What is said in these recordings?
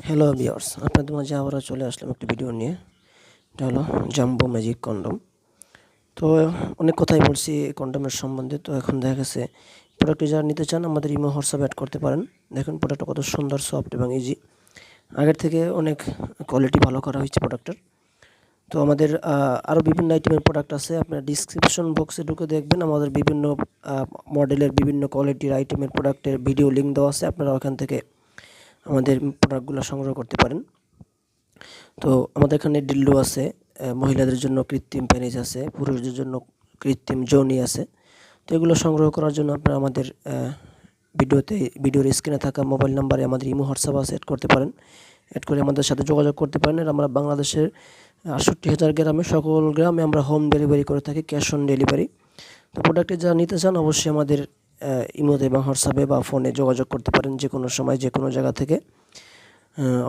Hello viewers, আপনাদের মাঝে আবারও চলে আসলাম একটি ভিডিও নিয়ে। এটা হলো জাম্বো ম্যাজিক কন্ডম। তো অনেক কথাই বলছি এই কন্ডমের সম্বন্ধে। তো এখন দেখা গেছে প্রোডাক্টটি যারা নিতে চান আমাদের ইমো হোয়াটসঅ্যাপ অ্যাড করতে পারেন। দেখুন প্রোডাক্টটা কত সুন্দর, সফট এবং ইজি। আগের থেকে অনেক কোয়ালিটি ভালো করা হয়েছে প্রোডাক্টের। তো আমাদের আরও বিভিন্ন আইটেমের প্রোডাক্ট আছে। আপনার ডিসক্রিপশন বক্সে ঢুকে দেখবেন আমাদের বিভিন্ন মডেলের বিভিন্ন কোয়ালিটির আইটেমের প্রোডাক্টের ভিডিও লিঙ্ক দেওয়া আছে। আপনারা ওখান থেকে আমাদের প্রোডাক্টগুলো সংগ্রহ করতে পারেন। তো আমাদের এখানে ডিল্ডো আছে, মহিলাদের জন্য কৃত্রিম পেনিস আছে, পুরুষদের জন্য কৃত্রিম যোনি আছে। তো এগুলো সংগ্রহ করার জন্য আপনারা আমাদের ভিডিওর স্ক্রিনে থাকা মোবাইল নাম্বারে আমাদের ইমো হোয়াটসঅ্যাপ আছে, অ্যাড করতে পারেন। অ্যাড করে আমাদের সাথে যোগাযোগ করতে পারেন। আর আমরা বাংলাদেশের ৬৮,০০০ গ্রামে সকল গ্রামে আমরা হোম ডেলিভারি করে থাকি, ক্যাশ অন ডেলিভারি। তো প্রোডাক্টটি যারা নিতে চান অবশ্যই আমাদের ইমোতে এবং হোয়াটসঅ্যাপে বা ফোনে যোগাযোগ করতে পারেন, যে কোনো সময় যে কোনো জায়গা থেকে।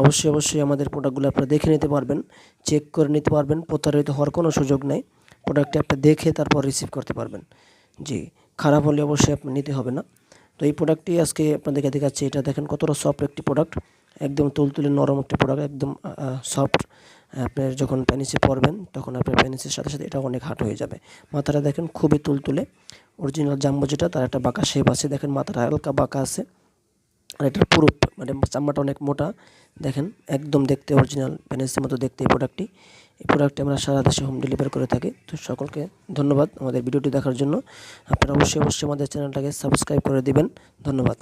অবশ্যই আমাদের প্রোডাক্টগুলো আপনারা দেখে নিতে পারবেন, চেক করে নিতে পারবেন। প্রতারিত হওয়ার কোনো সুযোগ নেই। প্রোডাক্টটি আপনি দেখে তারপর রিসিভ করতে পারবেন। জি, খারাপ হলে অবশ্যই আপনার নিতে হবে না। তো এই প্রোডাক্টটি আজকে আপনাদেরকে দেখাচ্ছি। এটা দেখেন কতটা সফট একটি প্রোডাক্ট, একদম তুলতুলে নরম একটি প্রোডাক্ট, একদম সফট। আপনার যখন প্যানিসে পরবেন তখন আপনার প্যানিসের সাথে সাথে এটা অনেক হার্ড হয়ে যাবে। মাথাটা দেখেন খুবই তুলতুলে, অরিজিনাল জাম্বো যেটা তার একটা বাঁকা শেপ আছে। দেখেন মাথাটা হালকা বাঁকা আছে। আর এটার পুরো মানে চামড়াটা অনেক মোটা। দেখেন একদম দেখতে অরিজিনাল পেনিসের মতো দেখতে এই প্রোডাক্টটি আমরা সারা দেশে হোম ডেলিভারি করে থাকি। তো সকলকে ধন্যবাদ আমাদের ভিডিওটি দেখার জন্য। আপনারা অবশ্যই আমাদের চ্যানেলটাকে সাবস্ক্রাইব করে দিবেন। ধন্যবাদ।